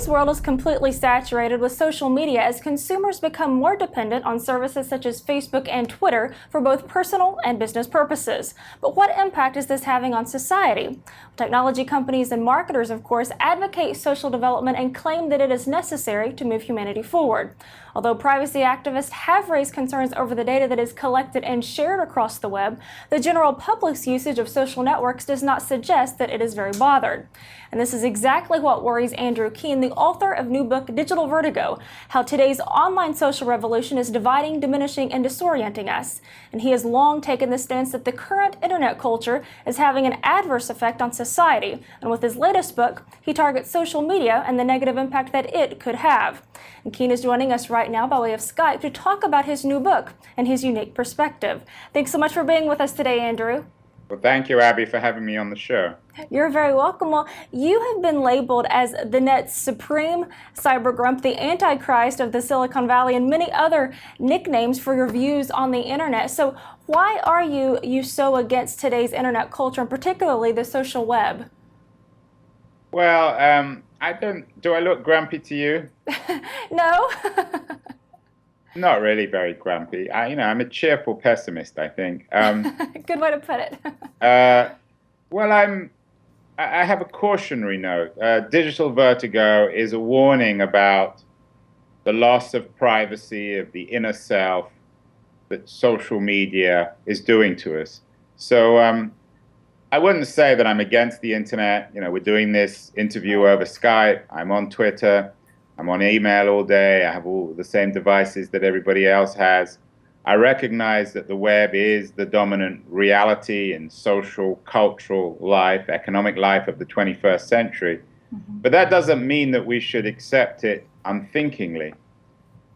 Today's world is completely saturated with social media as consumers become more dependent on services such as Facebook and Twitter for both personal and business purposes. But what impact is this having on society? Technology companies and marketers, of course, advocate social development and claim that it is necessary to move humanity forward. Although privacy activists have raised concerns over the data that is collected and shared across the web, the general public's usage of social networks does not suggest that it is very bothered. And this is exactly what worries Andrew Keen, the author of new book Digital Vertigo, How Today's Online Social Revolution is Dividing, Diminishing, and Disorienting Us. And he has long taken the stance that the current internet culture is having an adverse effect on society. And with his latest book, he targets social media and the negative impact that it could have. And Keen is joining us right now by way of Skype to talk about his new book and his unique perspective. Thanks so much for being with us today, Andrew. Well, thank you, Abby, for having me on the show. You're very welcome. Well, you have been labeled as the net's supreme cyber-grump, the Antichrist of the Silicon Valley, and many other nicknames for your views on the internet. So why are you so against today's internet culture, and particularly the social web? Well, do I look grumpy to you? No. Not really very grumpy. I'm a cheerful pessimist, I think. Good way to put it. Well, I have a cautionary note. Digital vertigo is a warning about the loss of privacy, of the inner self that social media is doing to us. So I wouldn't say that I'm against the internet. We're doing this interview over Skype. I'm on Twitter. I'm on email all day. I have all the same devices that everybody else has. I recognize that the web is the dominant reality in social, cultural life, economic life of the 21st century. Mm-hmm. But that doesn't mean that we should accept it unthinkingly.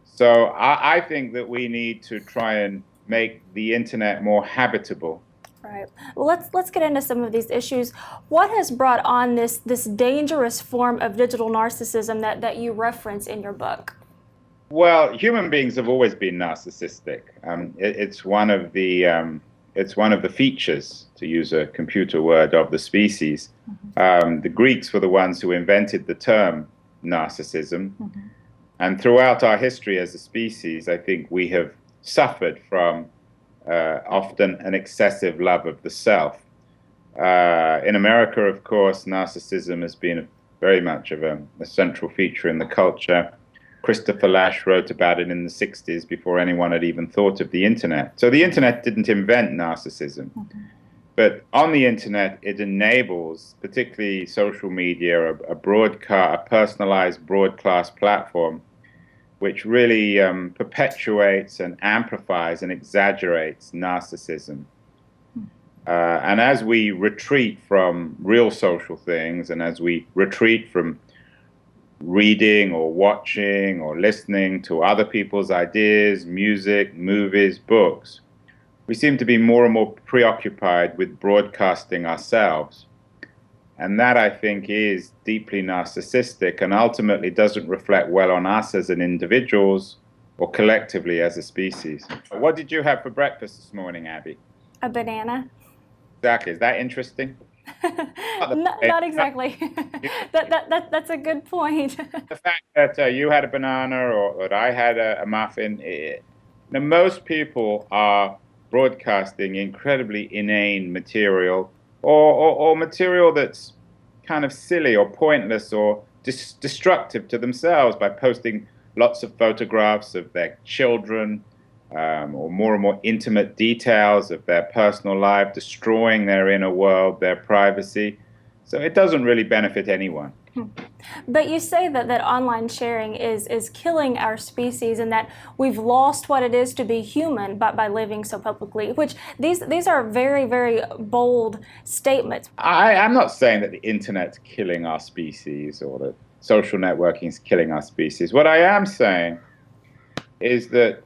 So I think that we need to try and make the internet more habitable. Right. Well, let's get into some of these issues. What has brought on this dangerous form of digital narcissism that you reference in your book? Well, human beings have always been narcissistic. It's one of the features, to use a computer word, of the species. Mm-hmm. The Greeks were the ones who invented the term narcissism. Mm-hmm. And throughout our history as a species, I think we have suffered from often an excessive love of the self. In America, of course, narcissism has been very much of a central feature in the culture. Christopher Lasch wrote about it in the 60s before anyone had even thought of the internet. So the internet didn't invent narcissism. Okay. But on the internet, it enables, particularly social media, a personalized broadcast platform, which really perpetuates and amplifies and exaggerates narcissism. And as we retreat from real social things, and as we retreat from reading or watching or listening to other people's ideas, music, movies, books, we seem to be more and more preoccupied with broadcasting ourselves. And that, I think, is deeply narcissistic and ultimately doesn't reflect well on us as an individuals or collectively as a species. What did you have for breakfast this morning, Abby? A banana. Exactly. Is that interesting? Not exactly. That's a good point. The fact that you had a banana or that I had a muffin, most people are broadcasting incredibly inane material, or material that's kind of silly or pointless or destructive to themselves by posting lots of photographs of their children or more and more intimate details of their personal life, destroying their inner world, their privacy. So it doesn't really benefit anyone. But you say that online sharing is killing our species and that we've lost what it is to be human by living so publicly, which these are very, very bold statements. I'm not saying that the internet's killing our species or that social networking is killing our species. What I am saying is that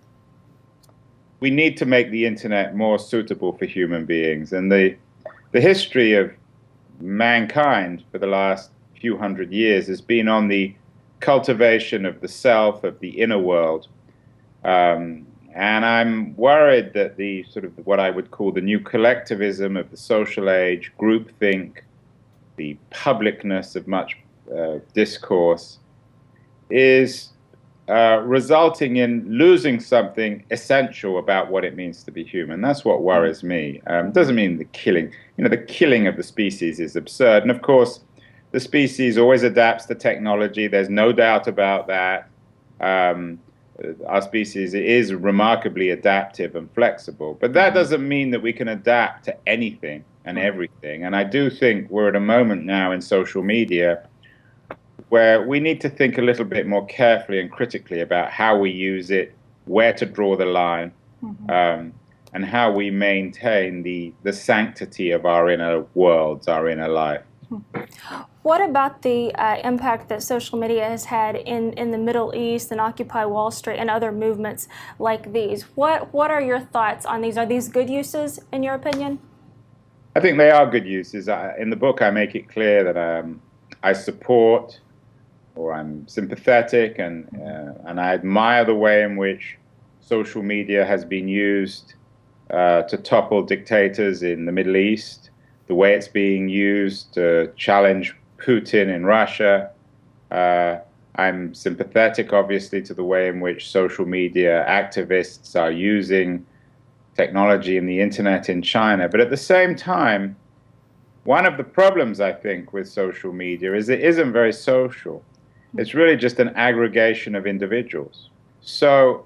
we need to make the internet more suitable for human beings. And the history of mankind for the last few hundred years has been on the cultivation of the self, of the inner world. And I'm worried that the sort of what I would call the new collectivism of the social age, groupthink, the publicness of much discourse, is resulting in losing something essential about what it means to be human. That's what worries me. Doesn't mean the killing. The killing of the species is absurd. And of course, the species always adapts to technology. There's no doubt about that. Our species is remarkably adaptive and flexible. But that doesn't mean that we can adapt to anything and everything. And I do think we're at a moment now in social media where we need to think a little bit more carefully and critically about how we use it, where to draw the line, and how we maintain the sanctity of our inner worlds, our inner life. What about the impact that social media has had in the Middle East and Occupy Wall Street and other movements like these? What are your thoughts on these? Are these good uses, in your opinion? I think they are good uses. In the book, I make it clear that I support, or I'm sympathetic, and I admire the way in which social media has been used to topple dictators in the Middle East, the way it's being used to challenge Putin in Russia. I'm sympathetic, obviously, to the way in which social media activists are using technology and the internet in China. But at the same time, one of the problems, I think, with social media is it isn't very social. It's really just an aggregation of individuals. So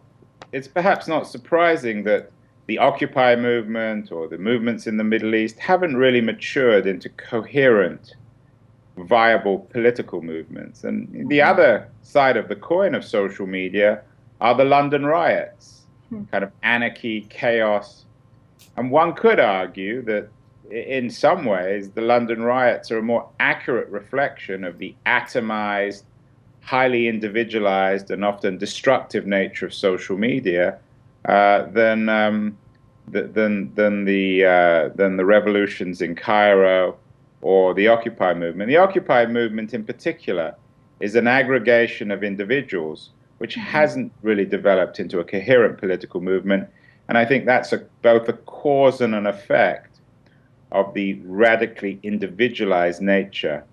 it's perhaps not surprising that the Occupy movement or the movements in the Middle East haven't really matured into coherent, viable political movements. And the other side of the coin of social media are the London riots, kind of anarchy, chaos. And one could argue that in some ways, the London riots are a more accurate reflection of the atomized, highly individualized and often destructive nature of social media than the revolutions in Cairo or the Occupy movement. The Occupy movement, in particular, is an aggregation of individuals which hasn't really developed into a coherent political movement, and I think that's both a cause and an effect of the radically individualized nature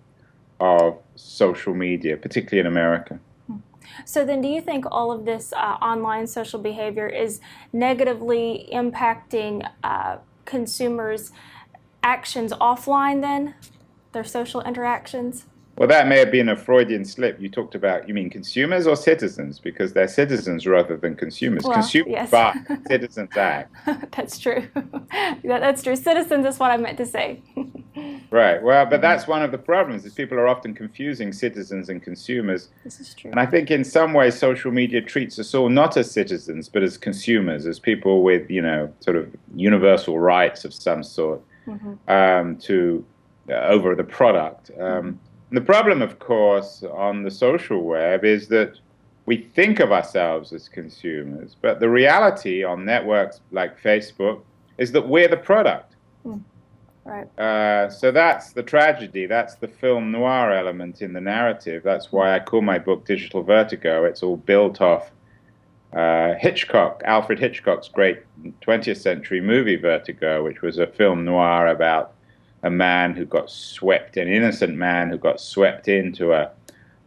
of social media, particularly in America. So then do you think all of this online social behavior is negatively impacting consumers' actions offline then, their social interactions? Well, that may have been a Freudian slip. You talked about, you mean consumers or citizens? Because they're citizens rather than consumers. Well, consumers yes. buy, citizens act. That's true. That's true. Citizens is what I meant to say. Right. Well, but that's one of the problems, is people are often confusing citizens and consumers. This is true. And I think in some ways social media treats us all not as citizens, but as consumers, as people with, sort of universal rights of some sort over the product. The problem, of course, on the social web is that we think of ourselves as consumers, but the reality on networks like Facebook is that we're the product. Right. So that's the tragedy. That's the film noir element in the narrative. That's why I call my book Digital Vertigo. It's all built off Alfred Hitchcock's great 20th century movie Vertigo, which was a film noir about a man who got swept, an innocent man who got swept into a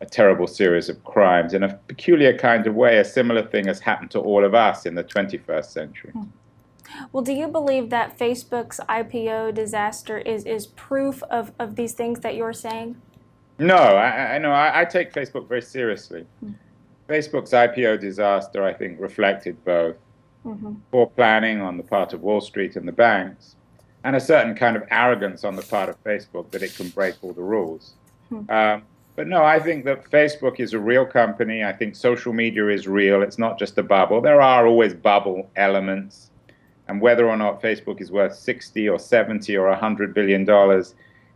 terrible series of crimes in a peculiar kind of way. A similar thing has happened to all of us in the 21st century. Well, do you believe that Facebook's IPO disaster is proof of these things that you're saying? No, I take Facebook very seriously. Facebook's IPO disaster, I think, reflected both poor planning on the part of Wall Street and the banks, and a certain kind of arrogance on the part of Facebook that it can break all the rules. But no, I think that Facebook is a real company. I think social media is real. It's not just a bubble. There are always bubble elements. And whether or not Facebook is worth 60 or 70 or $100 billion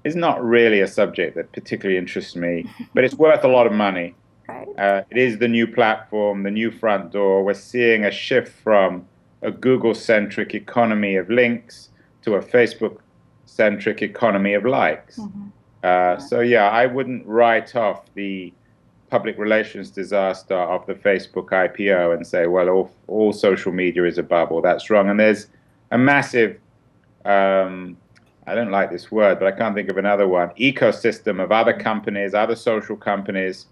is not really a subject that particularly interests me. But it's worth a lot of money. Right. It is the new platform, the new front door. We're seeing a shift from a Google-centric economy of links to a Facebook-centric economy of likes. So yeah, I wouldn't write off the public relations disaster of the Facebook IPO and say, well, all social media is a bubble. That's wrong. And there's a massive, I don't like this word, but I can't think of another one, ecosystem of other companies, other social companies,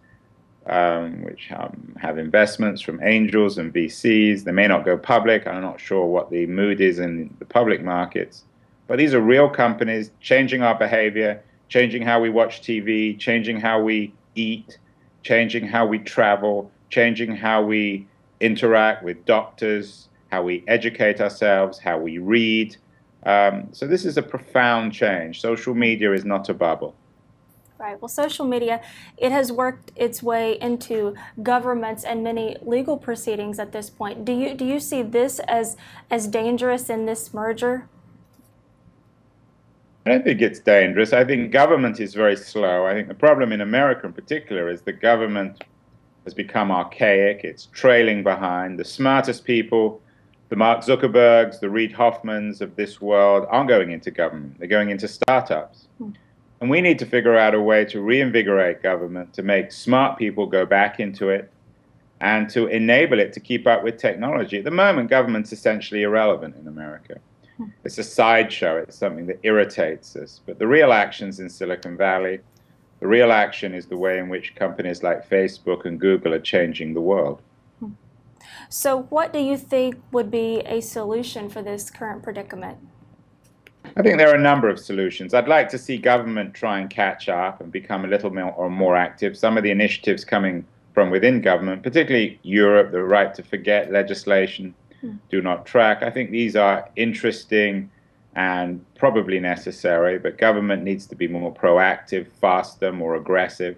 which have investments from angels and VCs. They may not go public. I'm not sure what the mood is in the public markets. But these are real companies changing our behavior, changing how we watch TV, changing how we eat, changing how we travel, changing how we interact with doctors, how we educate ourselves, how we read. So this is a profound change. Social media is not a bubble. Right. Well, social media, it has worked its way into governments and many legal proceedings at this point. Do you see this as dangerous in this merger? I don't think it's dangerous. I think government is very slow. I think the problem in America in particular is the government has become archaic. It's trailing behind. The smartest people, the Mark Zuckerbergs, the Reid Hoffmans of this world, aren't going into government. They're going into startups. And we need to figure out a way to reinvigorate government, to make smart people go back into it, and to enable it to keep up with technology. At the moment, government's essentially irrelevant in America. It's a sideshow. It's something that irritates us. But the real action's in Silicon Valley. The real action is the way in which companies like Facebook and Google are changing the world. So what do you think would be a solution for this current predicament? I think there are a number of solutions. I'd like to see government try and catch up and become a little more active. Some of the initiatives coming from within government, particularly Europe, the right to forget legislation, do not track. I think these are interesting and probably necessary, but government needs to be more proactive, faster, more aggressive.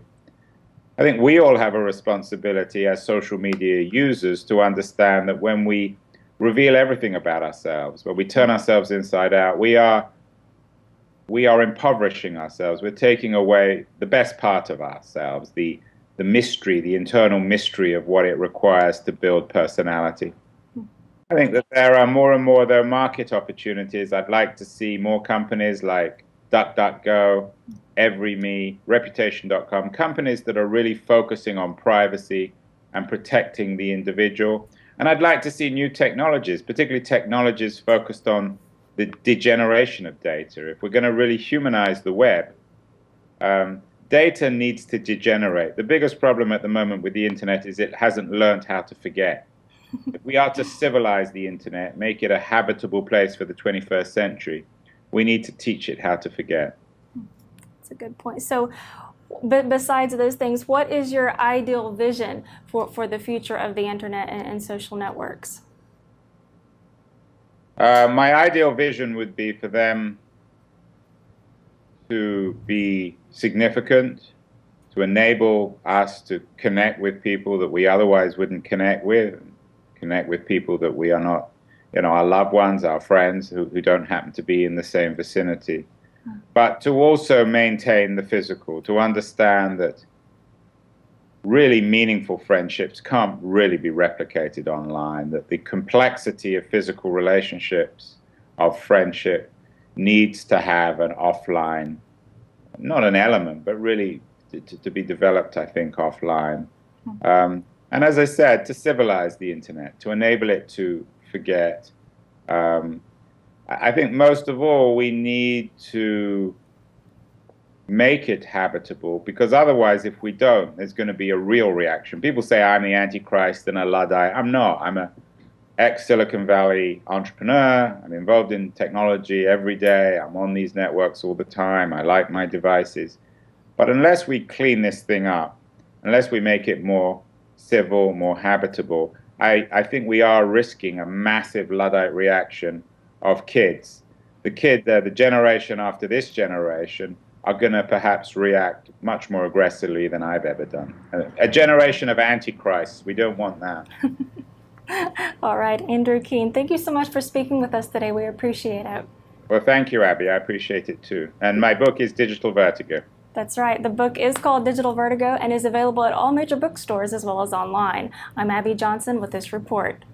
I think we all have a responsibility as social media users to understand that when we reveal everything about ourselves, when we turn ourselves inside out, we are impoverishing ourselves. We're taking away the best part of ourselves, the mystery, the internal mystery of what it requires to build personality. I think that there are more and more market opportunities. I'd like to see more companies like DuckDuckGo, EveryMe, Reputation.com, companies that are really focusing on privacy and protecting the individual. And I'd like to see new technologies, particularly technologies focused on the degeneration of data. If we're going to really humanize the web, data needs to degenerate. The biggest problem at the moment with the internet is it hasn't learned how to forget. If we are to civilize the internet, make it a habitable place for the 21st century, we need to teach it how to forget. That's a good point. So, but besides those things, what is your ideal vision for the future of the internet and social networks? My ideal vision would be for them to be significant, to enable us to connect with people that we otherwise wouldn't connect with people that we are not, our loved ones, our friends who don't happen to be in the same vicinity. But to also maintain the physical, to understand that really meaningful friendships can't really be replicated online, that the complexity of physical relationships, of friendship, needs to have an offline, not an element, but really to be developed, I think, offline. And as I said, to civilize the internet, to enable it to forget. I think most of all, we need to make it habitable, because otherwise, if we don't, there's going to be a real reaction. People say I'm the Antichrist and a Luddite. I'm not. I'm an ex-Silicon Valley entrepreneur. I'm involved in technology every day. I'm on these networks all the time. I like my devices. But unless we clean this thing up, unless we make it more civil, more habitable, I think we are risking a massive Luddite reaction of kids. The generation after this generation are going to perhaps react much more aggressively than I've ever done. A generation of antichrists. We don't want that. All right, Andrew Keen, thank you so much for speaking with us today. We appreciate it. Well, thank you, Abby. I appreciate it too. And my book is Digital Vertigo. That's right. The book is called Digital Vertigo and is available at all major bookstores as well as online. I'm Abby Johnson with this report.